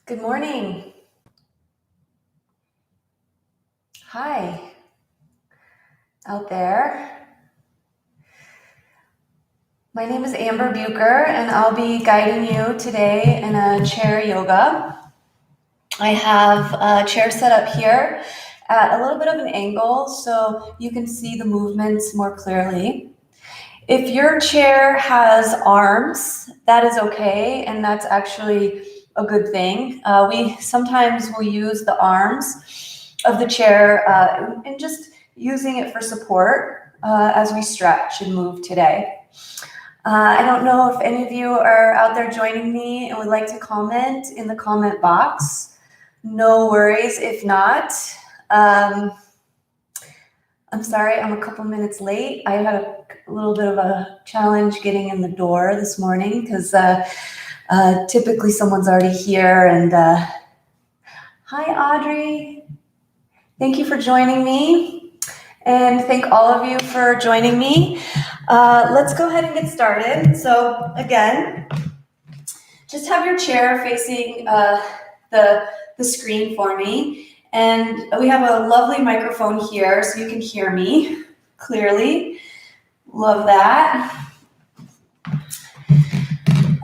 Good morning. Hi, out there. My name is Amber Buker, and I'll be guiding you today in a chair yoga. I have a chair set up here at a little bit of an angle so you can see the movements more clearly. If your chair has arms, that is okay, and that's actually a good thing. We sometimes will use the arms of the chair and just using it for support as we stretch and move today. I don't know if any of you are out there joining me and would like to comment in the comment box. No worries if not. I'm sorry, I'm a couple minutes late. I had a little bit of a challenge getting in the door this morning because typically someone's already here. And hi, Audrey. Thank you for joining me. And thank all of you for joining me. Let's go ahead and get started. So again, just have your chair facing the screen for me. And we have a lovely microphone here so you can hear me clearly. Love that.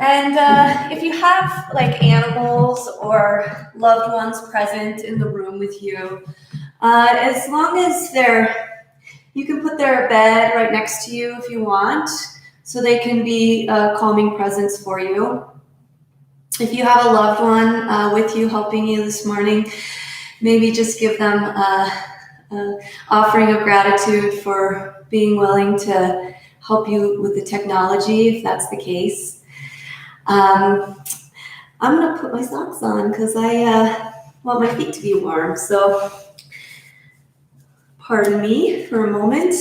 And if you have like animals or loved ones present in the room with you, as long as you can put their bed right next to you if you want, so they can be a calming presence for you. If you have a loved one with you helping you this morning, maybe just give them an offering of gratitude for being willing to help you with the technology, if that's the case. I'm going to put my socks on because I want my feet to be warm. So pardon me for a moment.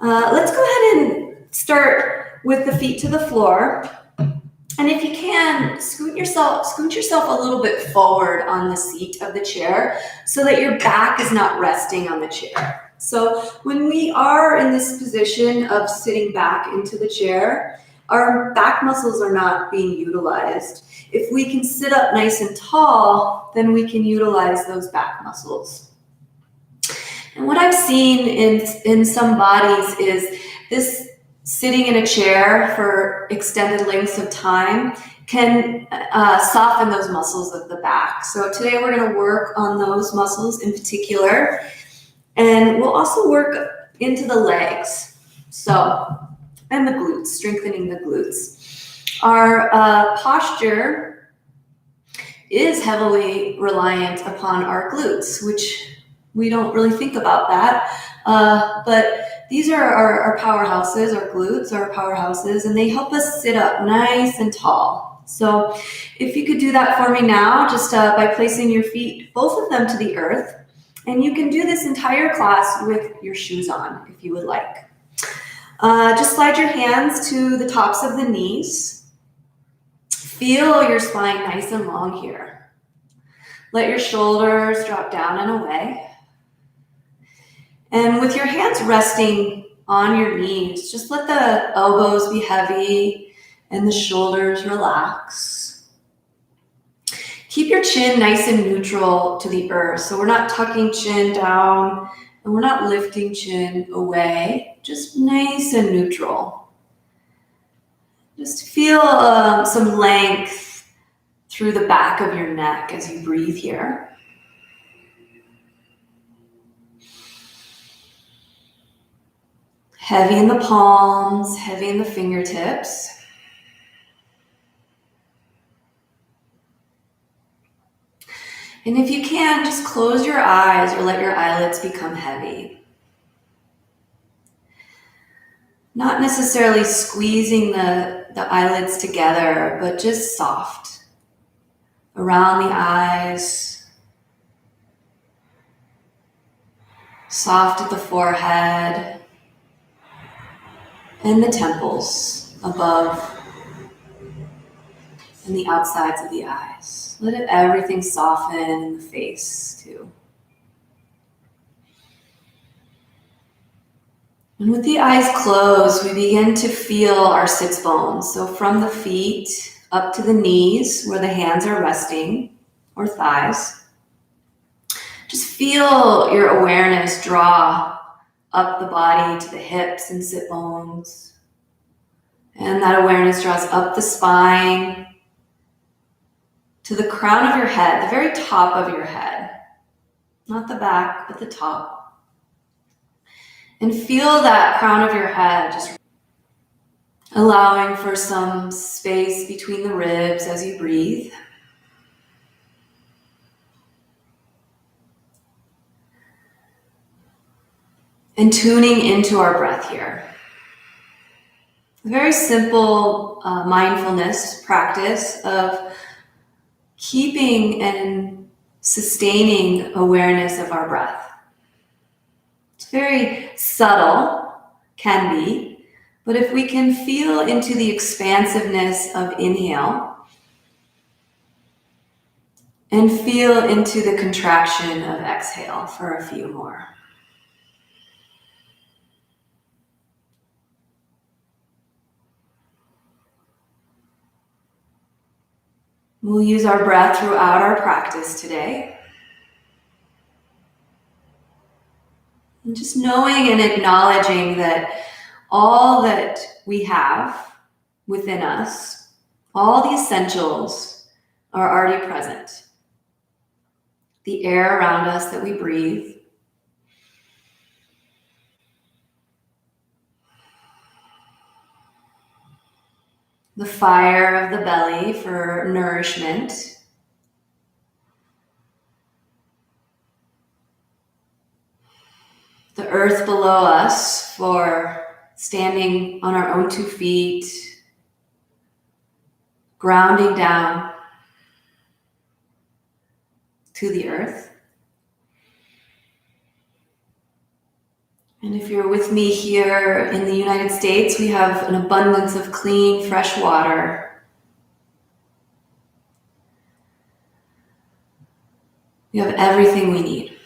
Let's go ahead and start with the feet to the floor. And if you can, scoot yourself a little bit forward on the seat of the chair so that your back is not resting on the chair. So when we are in this position of sitting back into the chair, our back muscles are not being utilized. If we can sit up nice and tall, then we can utilize those back muscles. And what I've seen in some bodies is this sitting in a chair for extended lengths of time can soften those muscles of the back. So today we're going to work on those muscles in particular. And we'll also work into the legs. And the glutes, strengthening the glutes. Our posture is heavily reliant upon our glutes, which we don't really think about that. But these are our powerhouses, our glutes are our powerhouses, and they help us sit up nice and tall. So if you could do that for me now, just by placing your feet, both of them to the earth. And you can do this entire class with your shoes on, if you would like. Just slide your hands to the tops of the knees. Feel your spine nice and long here. Let your shoulders drop down and away. And with your hands resting on your knees, just let the elbows be heavy and the shoulders relax. Keep your chin nice and neutral to the earth. So we're not tucking chin down and we're not lifting chin away, just nice and neutral. Just feel some length through the back of your neck as you breathe here. Heavy in the palms, heavy in the fingertips. And if you can, just close your eyes or let your eyelids become heavy. Not necessarily squeezing the eyelids together, but just soft around the eyes. Soft at the forehead and the temples above and the outsides of the eyes. Let everything soften in the face too. And with the eyes closed, we begin to feel our sits bones. So from the feet up to the knees where the hands are resting, or thighs. Just feel your awareness draw up the body to the hips and sit bones. And that awareness draws up the spine to the crown of your head, the very top of your head. Not the back, but the top. And feel that crown of your head just allowing for some space between the ribs as you breathe. And tuning into our breath here. A very simple mindfulness practice of keeping and sustaining awareness of our breath. It's very subtle, can be, but if we can feel into the expansiveness of inhale and feel into the contraction of exhale for a few more. We'll use our breath throughout our practice today. And just knowing and acknowledging that all that we have within us, all the essentials are already present. The air around us that we breathe, the fire of the belly for nourishment, the earth below us for standing on our own 2 feet, grounding down to the earth. And if you're with me here in the United States, we have an abundance of clean, fresh water. We have everything we need,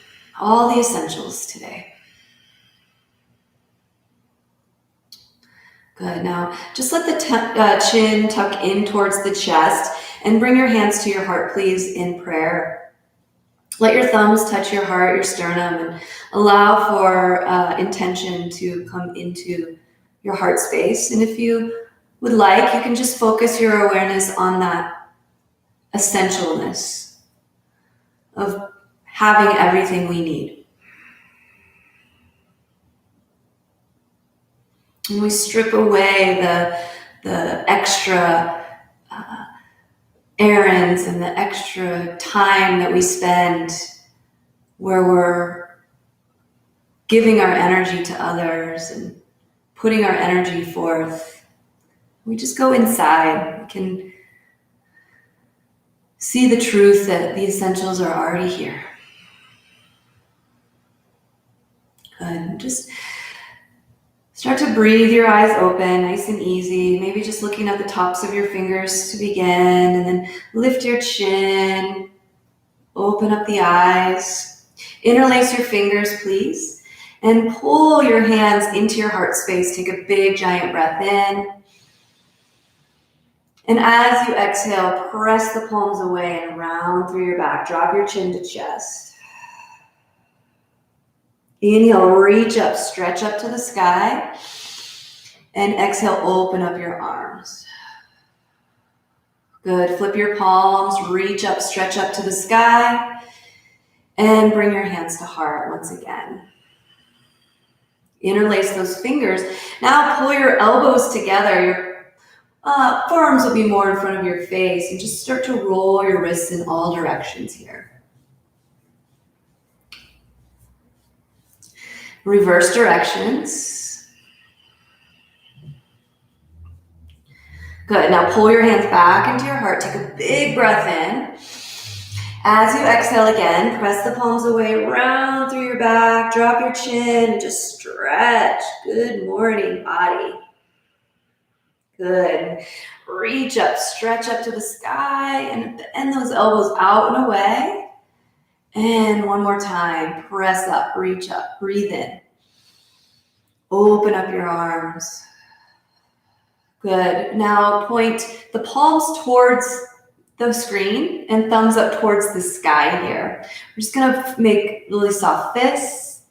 all the essentials today. Good. Now, just let the chin tuck in towards the chest and bring your hands to your heart, please, in prayer. Let your thumbs touch your heart, your sternum, and allow for intention to come into your heart space. And if you would like, you can just focus your awareness on that essentialness of having everything we need. And we strip away the extra errands and the extra time that we spend where we're giving our energy to others and putting our energy forth. We just go inside. We can see the truth that the essentials are already here. Good. Just start to breathe your eyes open, nice and easy. Maybe just looking at the tops of your fingers to begin, and then lift your chin, open up the eyes, interlace your fingers, please, and pull your hands into your heart space. Take a big, giant breath in. And as you exhale, press the palms away and round through your back. Drop your chin to chest. Inhale, reach up, stretch up to the sky. And exhale, open up your arms. Good. Flip your palms, reach up, stretch up to the sky. And bring your hands to heart once again. Interlace those fingers. Now pull your elbows together. Your forearms will be more in front of your face. And just start to roll your wrists in all directions here. Reverse directions. Good. Now pull your hands back into your heart. Take a big breath in. As you exhale again, press the palms away, round through your back, drop your chin, and just stretch. Good morning, body. Good. Reach up, stretch up to the sky, and bend those elbows out and away. And one more time, press up, reach up, breathe in. Open up your arms. Good. Now point the palms towards the screen and thumbs up towards the sky here. We're just gonna make really soft fists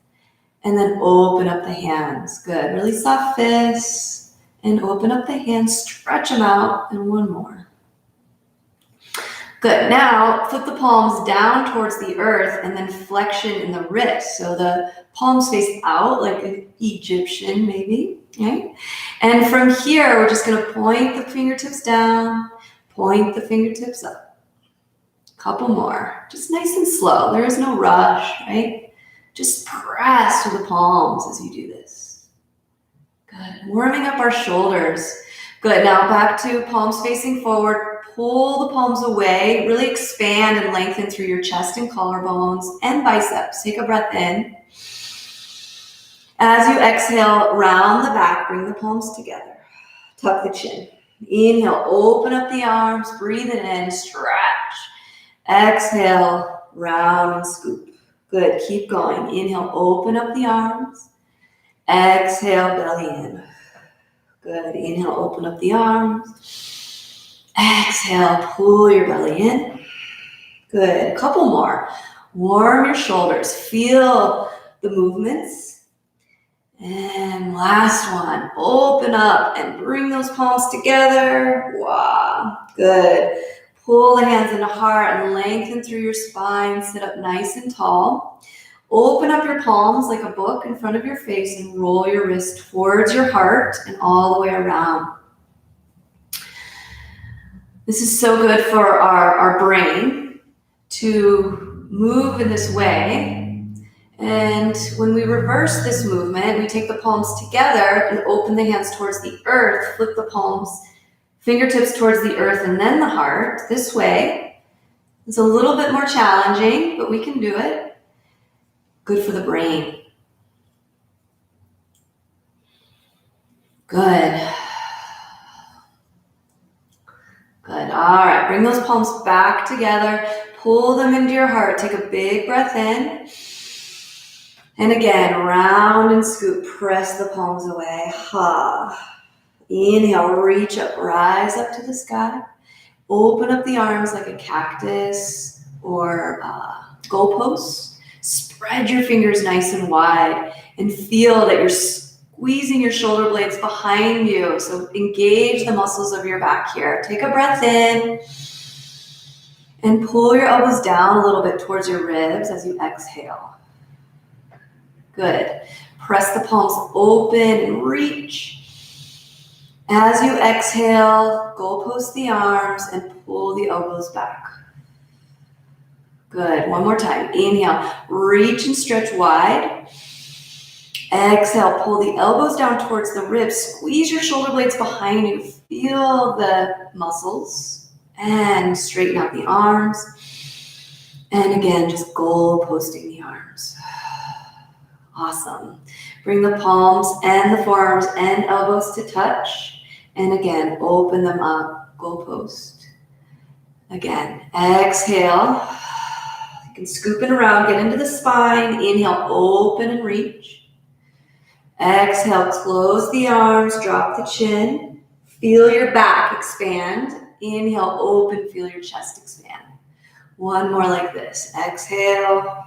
and then open up the hands. Good. Really soft fists and open up the hands, stretch them out, and one more. Good. Now flip the palms down towards the earth and then flexion in the wrist. So the palms face out like an Egyptian maybe, right? And from here, we're just gonna point the fingertips down, point the fingertips up. Couple more, just nice and slow. There is no rush, right? Just press to the palms as you do this. Good. Warming up our shoulders. Good. Now back to palms facing forward. Pull the palms away, really expand and lengthen through your chest and collarbones and biceps. Take a breath in. As you exhale, round the back, bring the palms together. Tuck the chin. Inhale, open up the arms, breathe it in, stretch. Exhale, round and scoop. Good, keep going. Inhale, open up the arms. Exhale, belly in. Good, inhale, open up the arms. Exhale, pull your belly in. Good, a couple more. Warm your shoulders, feel the movements. And last one, open up and bring those palms together. Wow, good. Pull the hands into heart and lengthen through your spine. Sit up nice and tall. Open up your palms like a book in front of your face and roll your wrist towards your heart and all the way around. This is so good for our brain to move in this way. And when we reverse this movement, we take the palms together and open the hands towards the earth, flip the palms, fingertips towards the earth and then the heart. This way, it's a little bit more challenging, but we can do it. Good for the brain. Good. Good. All right, bring those palms back together. Pull them into your heart. Take a big breath in. And again, round and scoop. Press the palms away. Ha. Inhale, reach up, rise up to the sky. Open up the arms like a cactus or goalposts. Spread your fingers nice and wide and feel that you're squeezing your shoulder blades behind you. So engage the muscles of your back here. Take a breath in and pull your elbows down a little bit towards your ribs as you exhale. Good. Press the palms open and reach. As you exhale, goalpost the arms and pull the elbows back. Good. One more time. Inhale, reach and stretch wide. Exhale, pull the elbows down towards the ribs. Squeeze your shoulder blades behind you. Feel the muscles and straighten out the arms. And again, just goalposting the arms. Awesome. Bring the palms and the forearms and elbows to touch. And again, open them up, goalpost. Again, exhale. You can scoop it around, get into the spine. Inhale, open and reach. Exhale, close the arms, drop the chin. Feel your back expand. Inhale, open, feel your chest expand. One more like this. Exhale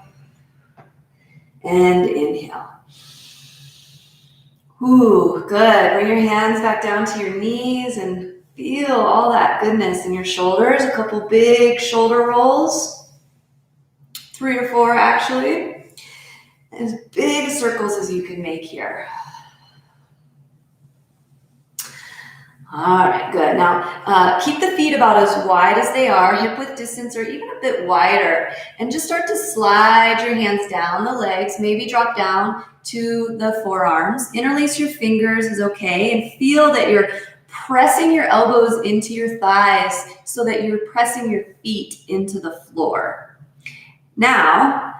and inhale. Ooh, good. Bring your hands back down to your knees and feel all that goodness in your shoulders. A couple big shoulder rolls. 3 or 4 actually. As big circles as you can make here. All right, good. Now, keep the feet about as wide as they are, hip width distance or even a bit wider. And just start to slide your hands down the legs, maybe drop down to the forearms. Interlace your fingers is okay. And feel that you're pressing your elbows into your thighs so that you're pressing your feet into the floor. Now,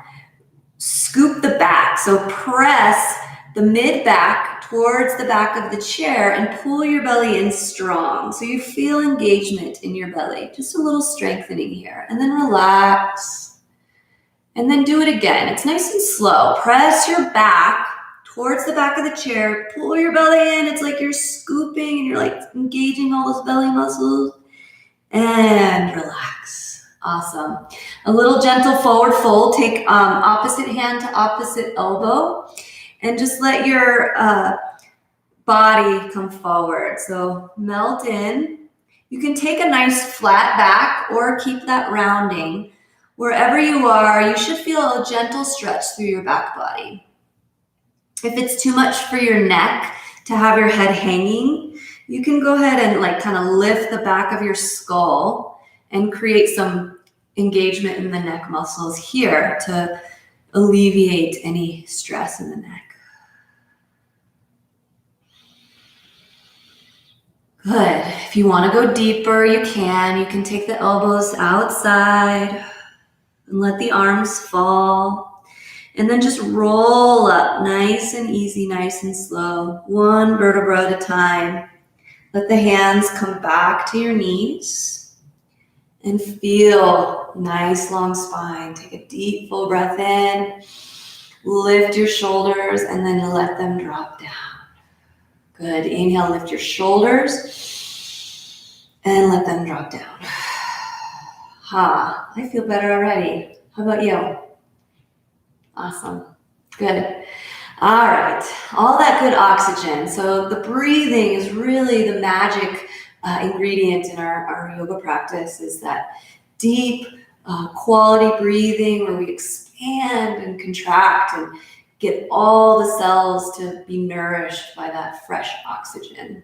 scoop the back. So press the mid back towards the back of the chair and pull your belly in strong. So you feel engagement in your belly. Just a little strengthening here. And then relax. And then do it again. It's nice and slow. Press your back towards the back of the chair. Pull your belly in. It's like you're scooping and you're like engaging all those belly muscles. And relax. Awesome. A little gentle forward fold. Take opposite hand to opposite elbow and just let your body come forward. So melt in. You can take a nice flat back or keep that rounding. Wherever you are, you should feel a gentle stretch through your back body. If it's too much for your neck to have your head hanging, you can go ahead and like kind of lift the back of your skull and create some engagement in the neck muscles here to alleviate any stress in the neck. Good. If you want to go deeper, you can. You can take the elbows outside and let the arms fall. And then just roll up nice and easy, nice and slow, one vertebra at a time. Let the hands come back to your knees and feel nice long spine. Take a deep full breath in, lift your shoulders, and then let them drop down. Good. Inhale, lift your shoulders and let them drop down. I feel better already. How about you? Awesome. Good. All right. All that good oxygen. So the breathing is really the magic ingredient in our yoga practice, is that deep quality breathing where we expand and contract and get all the cells to be nourished by that fresh oxygen.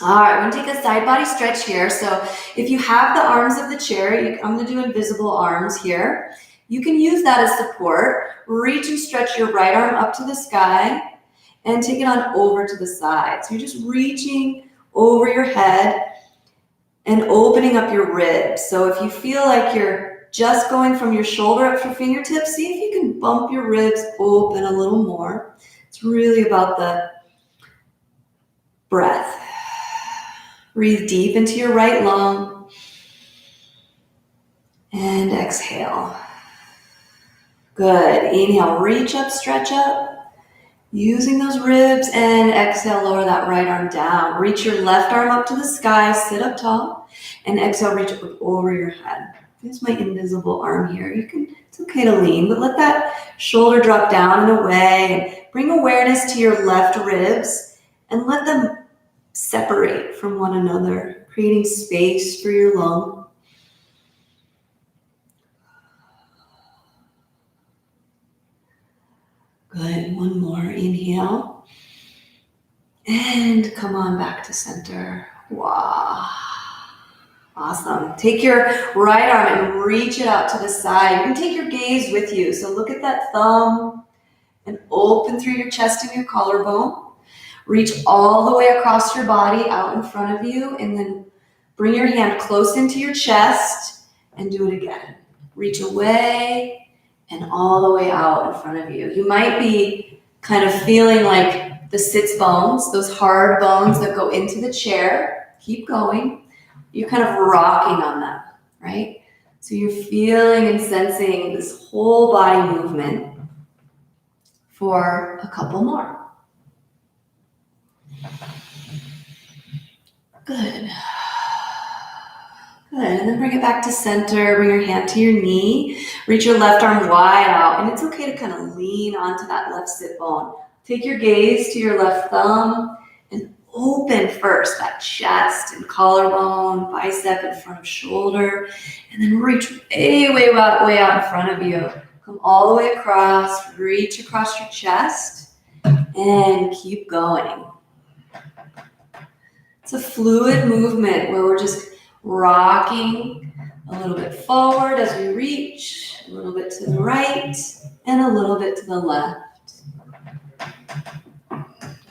All right, we're gonna take a side body stretch here. So if you have the arms of the chair, I'm gonna do invisible arms here. You can use that as support. Reach and stretch your right arm up to the sky and take it on over to the side. So you're just reaching over your head and opening up your ribs. So if you feel like you're just going from your shoulder up to your fingertips, see if you can bump your ribs open a little more. It's really about the breath. Breathe deep into your right lung and exhale. Good. Inhale, reach up, stretch up, using those ribs, and exhale, lower that right arm down. Reach your left arm up to the sky, sit up tall, and exhale, reach up over your head. Here's my invisible arm here. It's okay to lean, but let that shoulder drop down and away, and bring awareness to your left ribs and let them separate from one another, creating space for your lung. Good. One more. Inhale. And come on back to center. Wow. Awesome. Take your right arm and reach it out to the side. You can take your gaze with you. So look at that thumb and open through your chest and your collarbone. Reach all the way across your body out in front of you, and then bring your hand close into your chest and do it again. Reach away and all the way out in front of you. You might be kind of feeling like the sits bones, those hard bones that go into the chair. Keep going. You're kind of rocking on them, right? So you're feeling and sensing this whole body movement for a couple more. Good. Good. And then bring it back to center. Bring your hand to your knee. Reach your left arm wide out. And it's okay to kind of lean onto that left sit bone. Take your gaze to your left thumb and open first that chest and collarbone, bicep in front of shoulder. And then reach way out in front of you. Come all the way across. Reach across your chest and keep going. It's a fluid movement where we're just rocking a little bit forward as we reach, a little bit to the right, and a little bit to the left.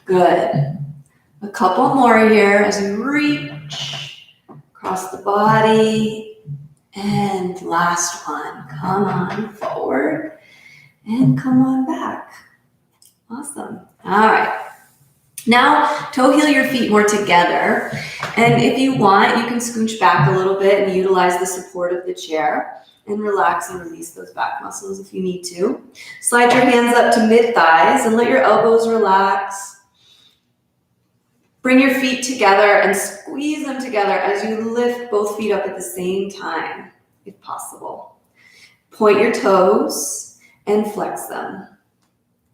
Good. A couple more here as we reach across the body. And last one. Come on forward and come on back. Awesome. All right. Now, toe heel your feet more together. And if you want, you can scooch back a little bit and utilize the support of the chair. and relax and release those back muscles if you need to. Slide your hands up to mid-thighs and let your elbows relax. Bring your feet together and squeeze them together as you lift both feet up at the same time, if possible. Point your toes and flex them.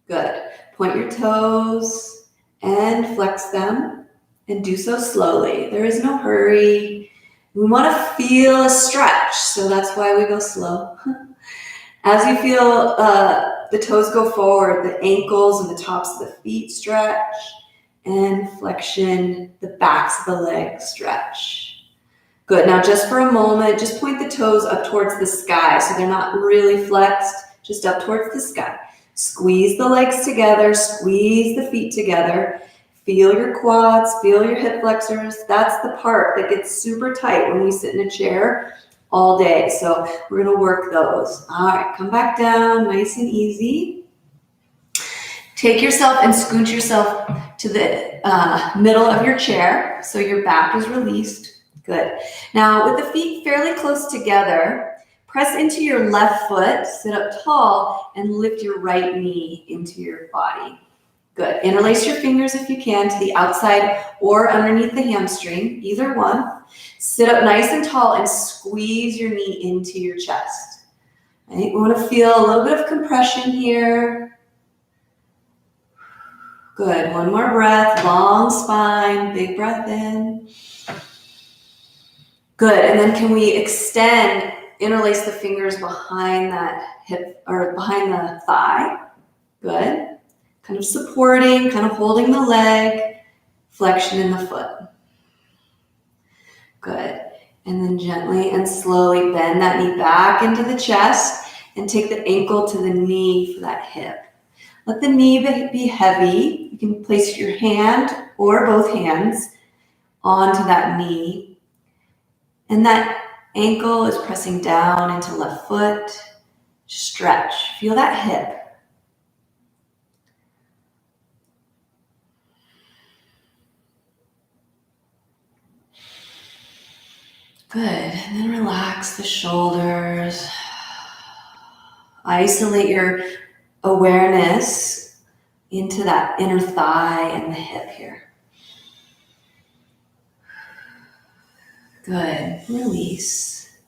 Good. Point your toes and flex them, and do so slowly. There is no hurry. We want to feel a stretch, so that's why we go slow. As you feel the toes go forward, the ankles and the tops of the feet stretch, and flexion, the backs of the legs stretch. Good. Now just for a moment, just point the toes up towards the sky so they're not really flexed, just up towards the sky. Squeeze the legs together, squeeze the feet together. Feel your quads, feel your hip flexors. That's the part that gets super tight when we sit in a chair all day. So we're gonna work those. All right, come back down, nice and easy. Take yourself and scoot yourself to the middle of your chair so your back is released. Good. Now with the feet fairly close together, press into your left foot, sit up tall, and lift your right knee into your body. Good. Interlace your fingers if you can to the outside or underneath the hamstring, either one. Sit up nice and tall and squeeze your knee into your chest. Right? We want to feel a little bit of compression here. Good. One more breath. Long spine. Big breath in. Good. And then can we extend, interlace the fingers behind that hip or behind the thigh? Good. Kind of supporting, kind of holding the leg, flexion in the foot. Good. And then gently and slowly bend that knee back into the chest and take the ankle to the knee for that hip. Let the knee be heavy. You can place your hand or both hands onto that knee. And that ankle is pressing down into left foot. Stretch. Feel that hip. Good, and then relax the shoulders. Isolate your awareness into that inner thigh and the hip here. Good, release.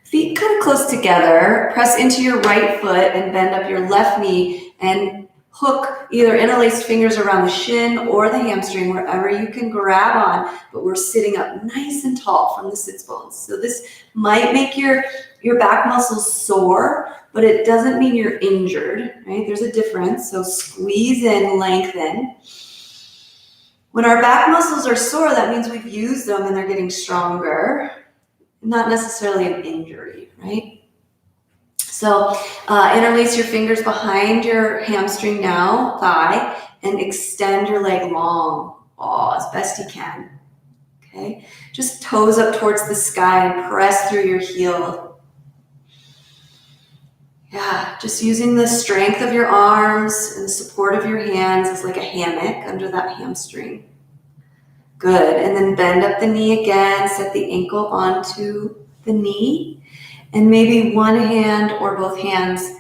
Feet kind of close together. Press into your right foot and bend up your left knee and hook either interlaced fingers around the shin or the hamstring, wherever you can grab on, but we're sitting up nice and tall from the sits bones. So this might make your back muscles sore, but it doesn't mean you're injured, right? There's a difference. So squeeze in, lengthen. When our back muscles are sore, that means we've used them and they're getting stronger, not necessarily an injury, right? So interlace your fingers behind your hamstring now, thigh, and extend your leg long, as best you can, okay? Just toes up towards the sky and press through your heel. Yeah, just using the strength of your arms and the support of your hands as like a hammock under that hamstring. Good, and then bend up the knee again, set the ankle onto the knee. And maybe one hand or both hands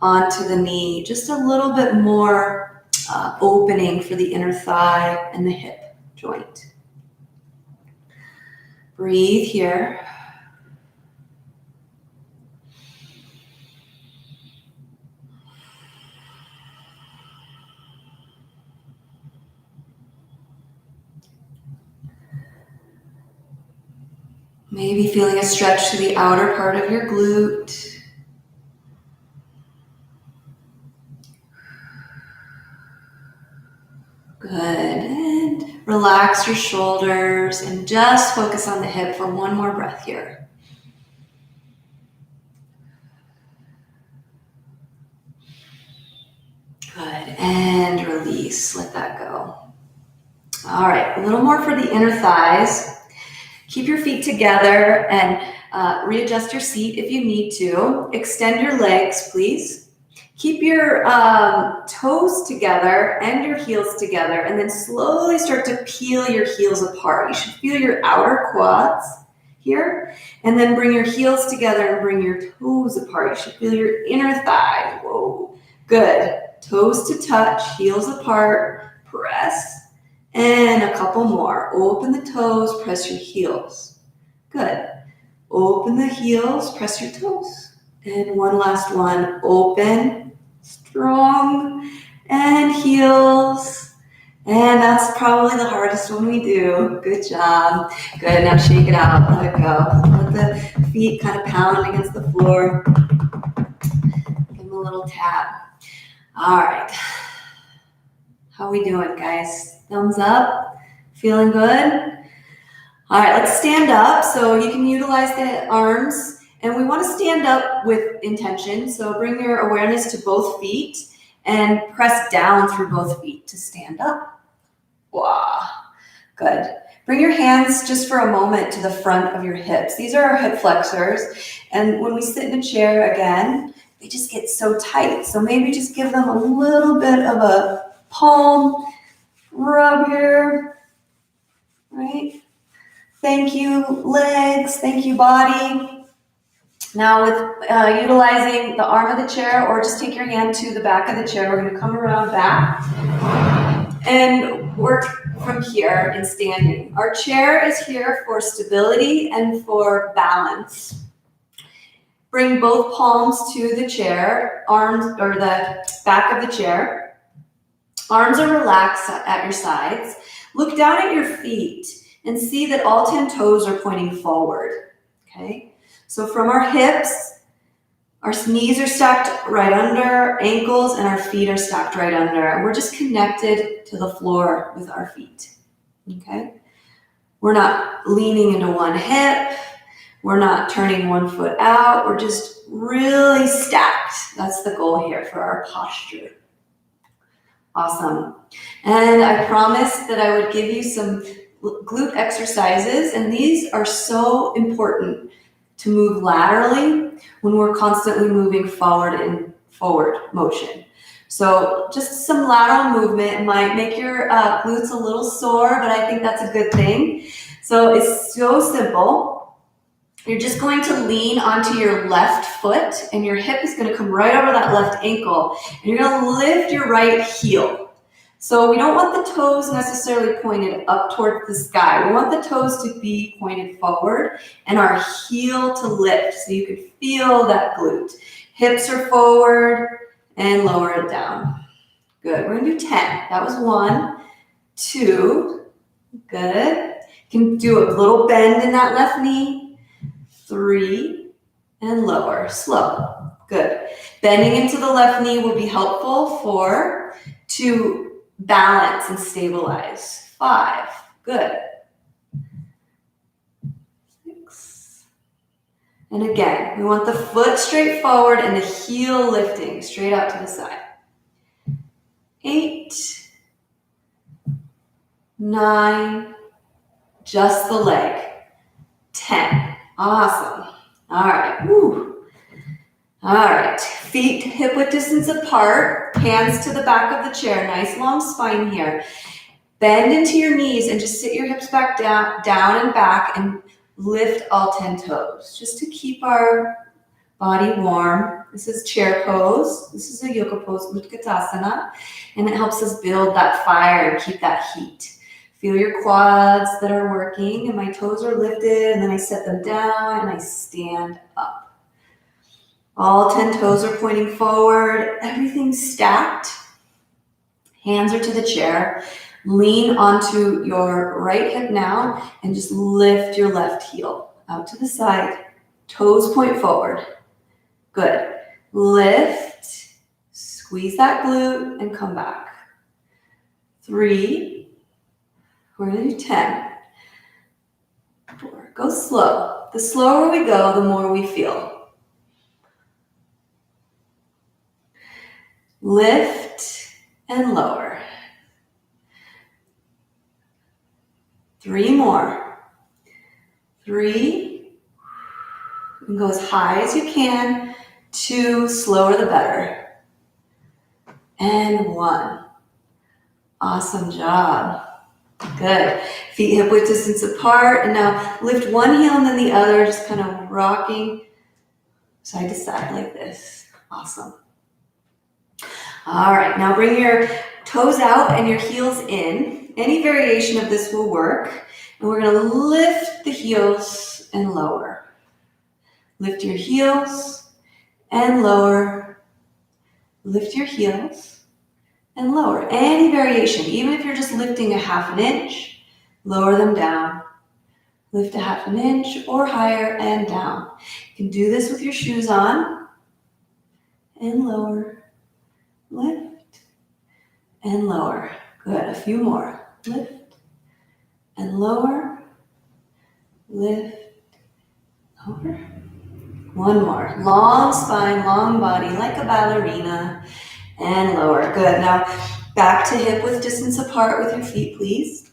onto the knee, just a little bit more opening for the inner thigh and the hip joint. Breathe here. Maybe feeling a stretch to the outer part of your glute. Good, and relax your shoulders and just focus on the hip for one more breath here. Good, and release, let that go. All right, a little more for the inner thighs. Keep your feet together and readjust your seat if you need to. Extend your legs, please. Keep your toes together and your heels together, and then slowly start to peel your heels apart. You should feel your outer quads here. And then bring your heels together and bring your toes apart. You should feel your inner thigh. Whoa, good. Toes to touch, heels apart, press. And a couple more. Open the toes, press your heels. Good. Open the heels, press your toes. And one last one. Open, strong, and heels. And that's probably the hardest one we do. Good job. Good, now shake it out, let it go. Let the feet kind of pound against the floor. Give them a little tap. All right. How we doing, guys? Thumbs up? Feeling good? All right, let's stand up. So you can utilize the arms. And we want to stand up with intention. So bring your awareness to both feet and press down through both feet to stand up. Wow, good. Bring your hands just for a moment to the front of your hips. These are our hip flexors. And when we sit in a chair again, they just get so tight. So maybe just give them a little bit of a palm rub here, right? Thank you, legs. Thank you, body. Now with utilizing the arm of the chair, or just take your hand to the back of the chair, we're going to come around back and work from here in standing. Our chair is here for stability and for balance. Bring both palms to the chair, arms, or the back of the chair. Arms are relaxed at your sides. Look down at your feet and see that all 10 toes are pointing forward, okay? So from our hips, our knees are stacked right under, ankles and our feet are stacked right under. And we're just connected to the floor with our feet, okay? We're not leaning into one hip. We're not turning one foot out. We're just really stacked. That's the goal here for our posture. Awesome. And I promised that I would give you some glute exercises, and these are so important to move laterally when we're constantly moving forward in forward motion. So just some lateral movement might make your glutes a little sore, but I think that's a good thing. So it's so simple. You're just going to lean onto your left foot, and your hip is going to come right over that left ankle, and you're going to lift your right heel. So we don't want the toes necessarily pointed up towards the sky. We want the toes to be pointed forward and our heel to lift so you can feel that glute. Hips are forward and lower it down. Good. We're going to do 10. That was 1, 2. Good. You can do a little bend in that left knee. 3 and lower. Slow. Good. Bending into the left knee will be helpful to balance and stabilize. 5. Good. 6. And again, we want the foot straight forward and the heel lifting straight out to the side. 8. 9. Just the leg. 10. Awesome. All right. Woo. All right, feet hip-width distance apart, hands to the back of the chair, nice long spine here. Bend into your knees and just sit your hips back down and back and lift all 10 toes, just to keep our body warm. This is chair pose. This is a yoga pose, Utkatasana, and it helps us build that fire and keep that heat. Feel your quads that are working, and my toes are lifted, and then I set them down and I stand up. All 10 toes are pointing forward. Everything's stacked. Hands are to the chair. Lean onto your right hip now and just lift your left heel out to the side. Toes point forward. Good. Lift. Squeeze that glute and come back. 3. We're going to do 10. 4. Go slow. The slower we go, the more we feel. Lift and lower. 3 more. 3. And go as high as you can. 2, slower the better. And 1. Awesome job. Good. Feet hip width distance apart. And now lift one heel and then the other, just kind of rocking side to side like this. Awesome. All right, now bring your toes out and your heels in. Any variation of this will work. And we're gonna lift the heels and lower. Lift your heels and lower. Lift your heels and lower. Any variation, even if you're just lifting a half an inch, lower them down. Lift a half an inch or higher and down. You can do this with your shoes on. And lower. Lift and lower. Good, a few more. Lift and lower. Lift, lower. One more. Long spine, long body, like a ballerina. And lower. Good. Now back to hip width distance apart with your feet, please.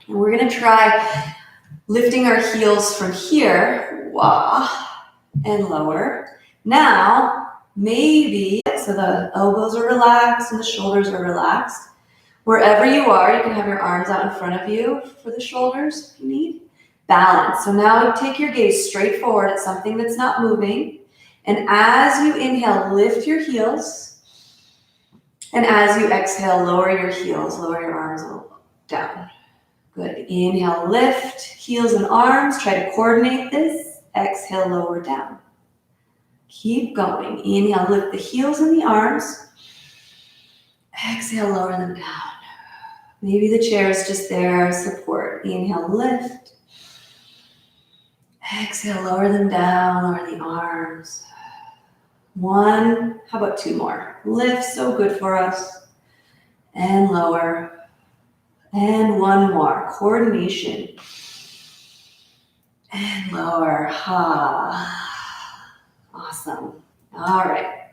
And we're going to try lifting our heels from here. Wah. And lower. Now, maybe, so the elbows are relaxed and the shoulders are relaxed. Wherever you are, you can have your arms out in front of you for the shoulders if you need. Balance. So now take your gaze straight forward at something that's not moving. And as you inhale, lift your heels. And as you exhale, lower your heels, lower your arms down. Good. Inhale, lift, heels and arms. Try to coordinate this. Exhale, lower down. Keep going. Inhale, lift the heels and the arms. Exhale, lower them down. Maybe the chair is just there, support. Inhale, lift. Exhale, lower them down, lower the arms. One, how about two more? Lift, so good for us. And lower. And one more, coordination. And lower, ha. Awesome. All right.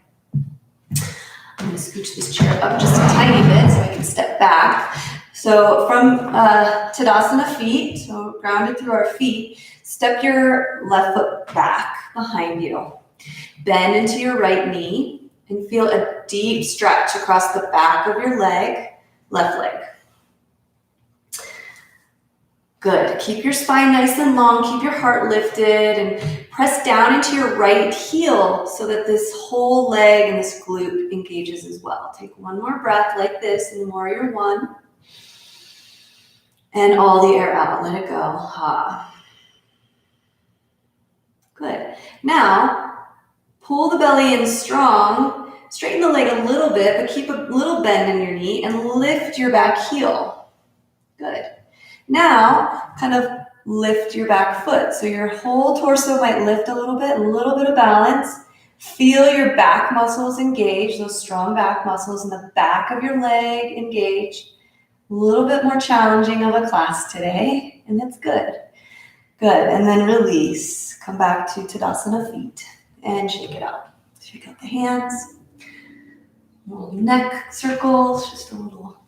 I'm gonna scooch this chair up just a tiny bit so I can step back. So from Tadasana feet, so grounded through our feet, step your left foot back behind you. Bend into your right knee and feel a deep stretch across the back of your leg, left leg. Good. Keep your spine nice and long. Keep your heart lifted and press down into your right heel so that this whole leg and this glute engages as well. Take one more breath like this in warrior one. And all the air out. Let it go. Ha. Good. Now, pull the belly in strong. Straighten the leg a little bit, but keep a little bend in your knee and lift your back heel. Good. Now, kind of lift your back foot. So your whole torso might lift a little bit of balance. Feel your back muscles engage, those strong back muscles in the back of your leg engage. A little bit more challenging of a class today, and that's good. Good, and then release. Come back to Tadasana feet and shake it out. Shake out the hands. Little neck circles, just a little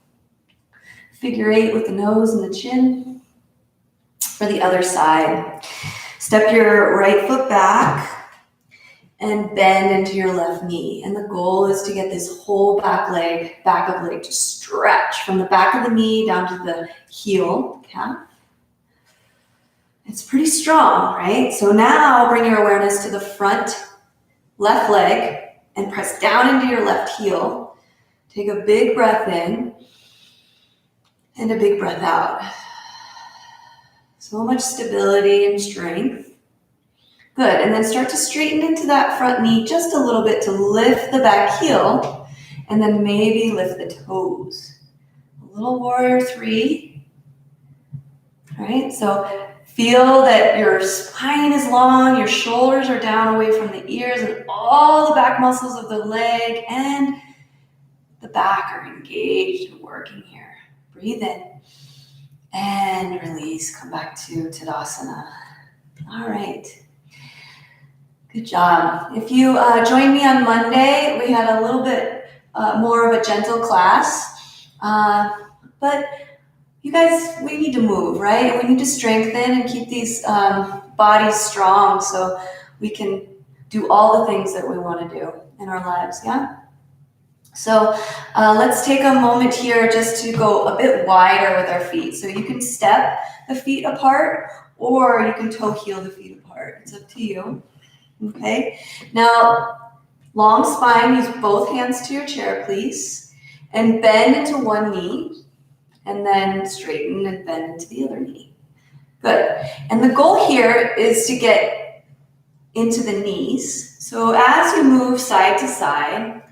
figure eight with the nose and the chin. For the other side, step your right foot back and bend into your left knee. And the goal is to get this whole back of leg to stretch from the back of the knee down to the heel, calf. It's pretty strong, right? So now bring your awareness to the front left leg and press down into your left heel. Take a big breath in and a big breath out. So much stability and strength. Good, and then start to straighten into that front knee just a little bit to lift the back heel, and then maybe lift the toes. A little warrior three. All right, so feel that your spine is long, your shoulders are down away from the ears, and all the back muscles of the leg and the back are engaged and working here. Breathe in. And release, come back to Tadasana. All right. Good job. If you joined me on Monday, we had a little bit more of a gentle class. But you guys, we need to move, right? We need to strengthen and keep these bodies strong so we can do all the things that we want to do in our lives, yeah? So let's take a moment here just to go a bit wider with our feet. So you can step the feet apart, or you can toe heel the feet apart. It's up to you. Okay. Now, long spine, use both hands to your chair, please. And bend into one knee. And then straighten and bend into the other knee. Good. And the goal here is to get into the knees. So as you move side to side,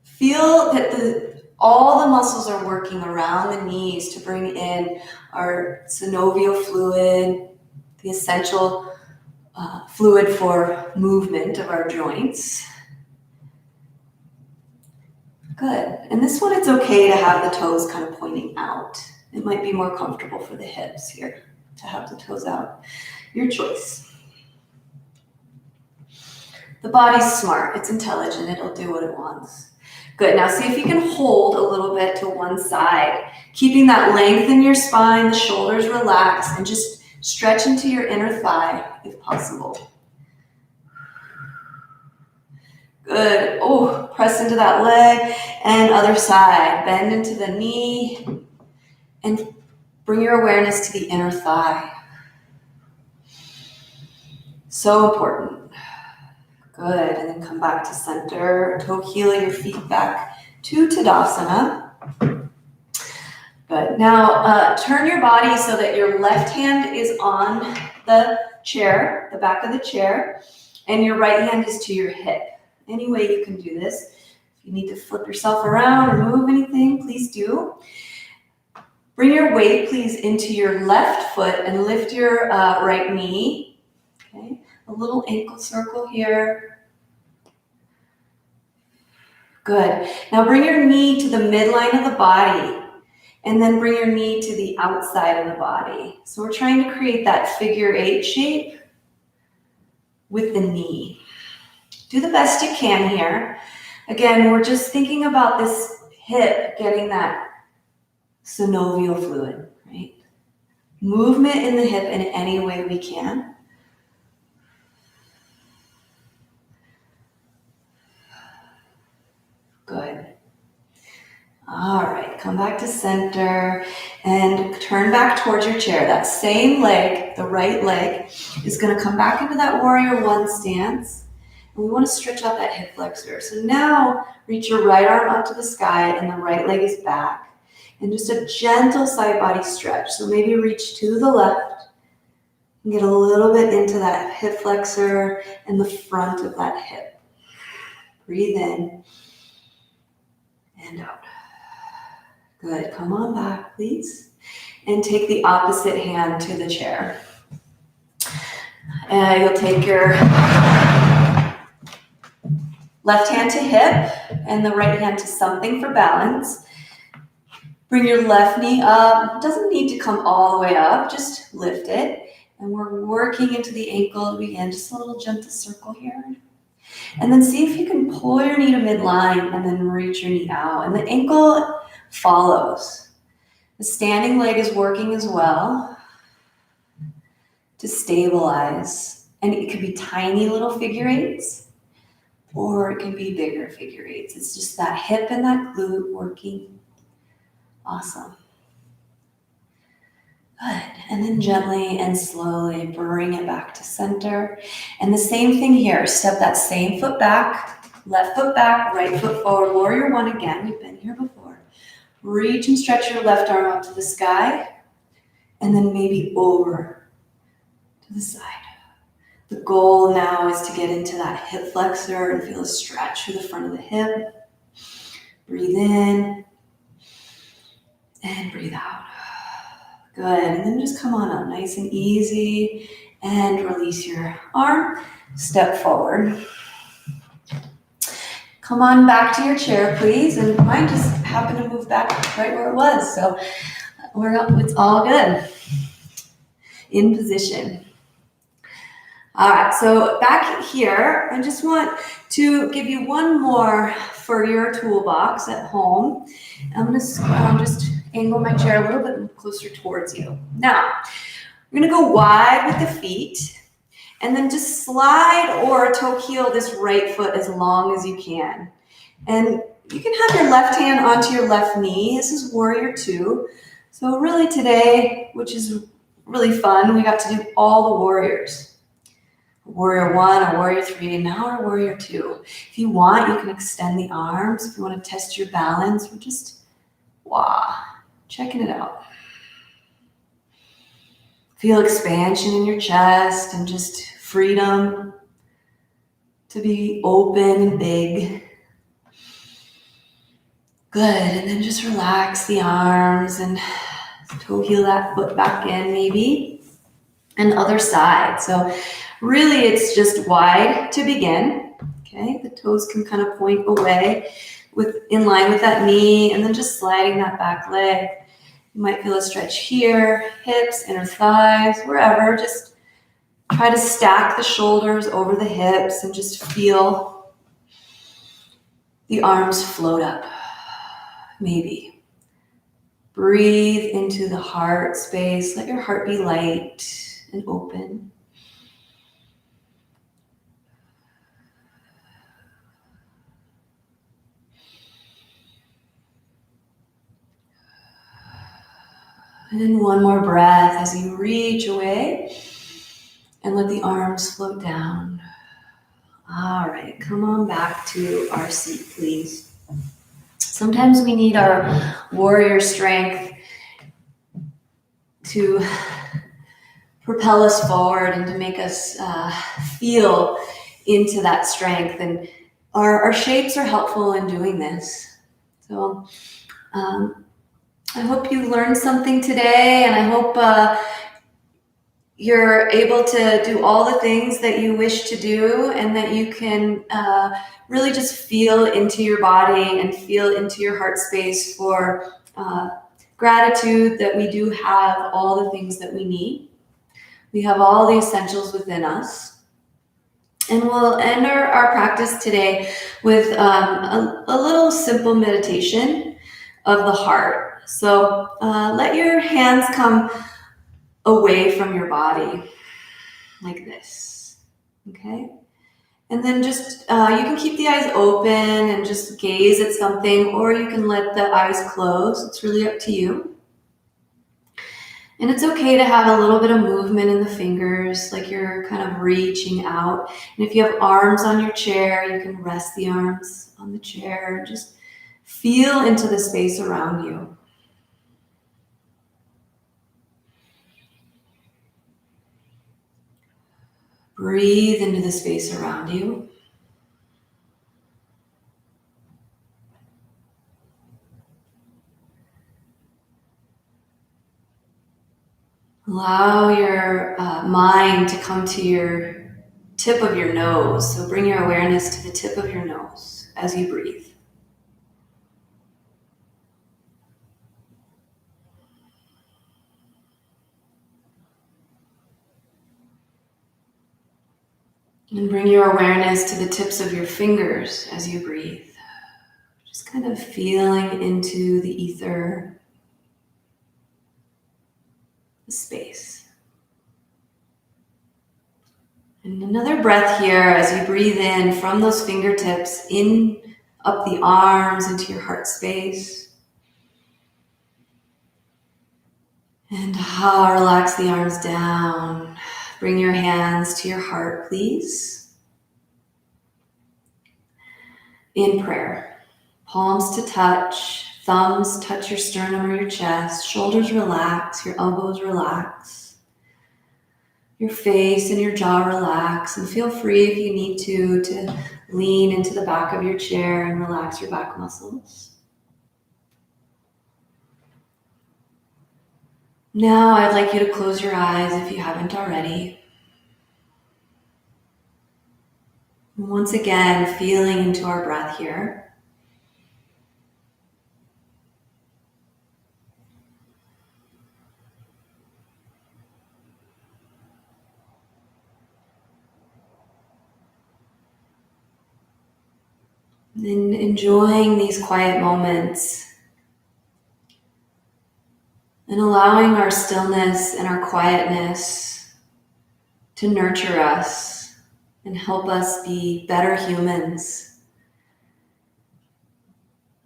feel that all the muscles are working around the knees to bring in our synovial fluid, the essential fluid for movement of our joints. Good. And this one, it's okay to have the toes kind of pointing out. It might be more comfortable for the hips here to have the toes out. Your choice. The body's smart. It's intelligent. It'll do what it wants. Good. Now see if you can hold a little bit to one side, keeping that length in your spine, the shoulders relaxed, and just stretch into your inner thigh if possible. Good. Oh, press into that leg and other side. Bend into the knee and bring your awareness to the inner thigh. So important. Good. And then come back to center. Toe heel your feet back to Tadasana. Good. Now turn your body so that your left hand is on the chair, the back of the chair, and your right hand is to your hip. Any way you can do this. If you need to flip yourself around or move anything, please do. Bring your weight, please, into your left foot and lift your right knee. Okay, a little ankle circle here. Good. Now bring your knee to the midline of the body and then bring your knee to the outside of the body. So we're trying to create that figure 8 shape with the knee. Do the best you can here. Again, we're just thinking about this hip getting that synovial fluid, right? Movement in the hip in any way we can. Good. All right, come back to center and turn back towards your chair. That same leg, the right leg, is going to come back into that warrior 1 stance. And we want to stretch out that hip flexor. So now reach your right arm up to the sky and the right leg is back. And just a gentle side body stretch. So maybe reach to the left and get a little bit into that hip flexor and the front of that hip. Breathe in and out. Good. Come on back, please. And take the opposite hand to the chair. And you'll take your left hand to hip and the right hand to something for balance. Bring your left knee up. It doesn't need to come all the way up. Just lift it. And we're working into the ankle again. Just a little gentle circle here. And then see if you can pull your knee to midline and then reach your knee out. And the ankle follows. The standing leg is working as well to stabilize. And it could be tiny little figure 8s. Or it can be bigger figure 8s. It's just that hip and that glute working. Awesome. Good. And then gently and slowly bring it back to center. And the same thing here. Step that same foot back, left foot back, right foot forward. Warrior 1 again. We've been here before. Reach and stretch your left arm up to the sky. And then maybe over to the side. The goal now is to get into that hip flexor and feel a stretch through the front of the hip. Breathe in and breathe out. Good. And then just come on up nice and easy and release your arm. Step forward. Come on back to your chair, please. And mine just happened to move back right where it was. So it's all good. In position. All right, so back here, I just want to give you one more for your toolbox at home. I'm going to just angle my chair a little bit closer towards you. Now, we're going to go wide with the feet, And then just slide or toe heel this right foot as long as you can. And you can have your left hand onto your left knee. This is Warrior 2. So really today, which is really fun, we got to do all the warriors. Warrior 1, a Warrior 3, and now we're Warrior 2. If you want, you can extend the arms. If you want to test your balance, we're just, checking it out. Feel expansion in your chest and just freedom to be open and big. Good, and then just relax the arms and toe heel that foot back in maybe. And other side. So really it's just wide to begin. Okay, the toes can kind of point away in line with that knee, and then just sliding that back leg. You might feel a stretch here, hips, inner thighs, wherever. Just try to stack the shoulders over the hips and just feel the arms float up. Maybe. Breathe into the heart space. Let your heart be light and open. And then one more breath as you reach away and let the arms float down. All right, come on back to our seat, please. Sometimes we need our warrior strength to propel us forward and to make us feel into that strength. And our shapes are helpful in doing this. So I hope you learned something today, and I hope you're able to do all the things that you wish to do, and that you can really just feel into your body and feel into your heart space for gratitude that we do have all the things that we need. We have all the essentials within us. And we'll end our practice today with a little simple meditation of the heart. So let your hands come away from your body like this, okay? And then just, you can keep the eyes open and just gaze at something, or you can let the eyes close. It's really up to you. And it's okay to have a little bit of movement in the fingers, like you're kind of reaching out. And if you have arms on your chair, you can rest the arms on the chair and just feel into the space around you. Breathe into the space around you. Allow your mind to come to your tip of your nose. So bring your awareness to the tip of your nose as you breathe. And bring your awareness to the tips of your fingers as you breathe. Just kind of feeling into the ether, the space. And another breath here as you breathe in from those fingertips, in up the arms into your heart space. And relax the arms down. Bring your hands to your heart, please. In prayer. Palms to touch, thumbs touch your sternum or your chest, shoulders relax, your elbows relax. Your face and your jaw relax, and feel free if you need to lean into the back of your chair and relax your back muscles. Now I'd like you to close your eyes if you haven't already. And once again, feeling into our breath here. And enjoying these quiet moments and allowing our stillness and our quietness to nurture us and help us be better humans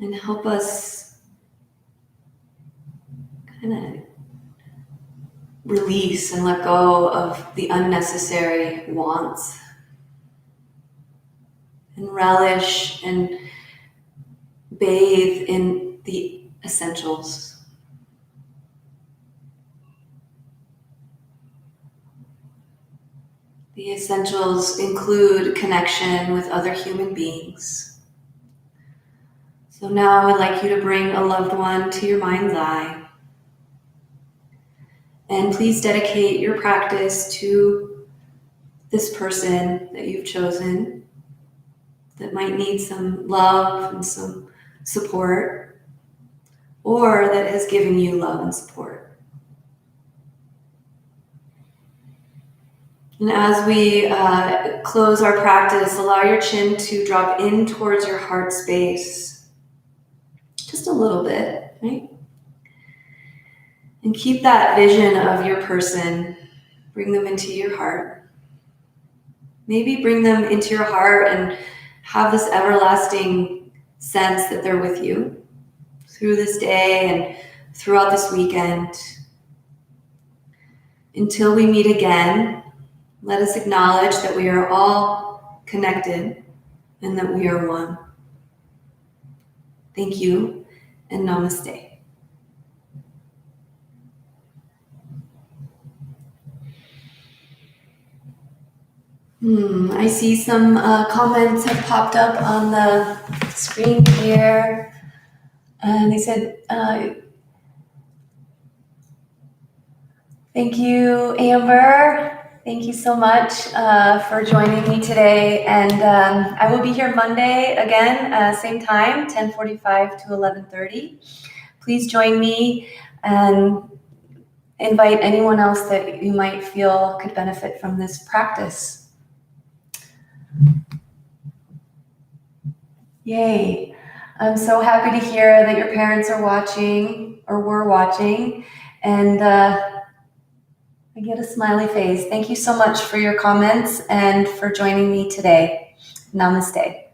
and help us kind of release and let go of the unnecessary wants and relish and bathe in the essentials. The essentials include connection with other human beings. So now I would like you to bring a loved one to your mind's eye. And please dedicate your practice to this person that you've chosen that might need some love and some support, or that has given you love and support. And as we close our practice, allow your chin to drop in towards your heart space, just a little bit, right? And keep that vision of your person. Bring them into your heart. Maybe bring them into your heart and have this everlasting sense that they're with you through this day and throughout this weekend. Until we meet again, let us acknowledge that we are all connected and that we are one. Thank you and namaste. I see some comments have popped up on the screen here. And they said, thank you, Amber. Thank you so much for joining me today. And I will be here Monday again, same time, 10:45 to 11:30. Please join me and invite anyone else that you might feel could benefit from this practice. Yay. I'm so happy to hear that your parents are watching or were watching, and I get a smiley face. Thank you so much for your comments and for joining me today. Namaste.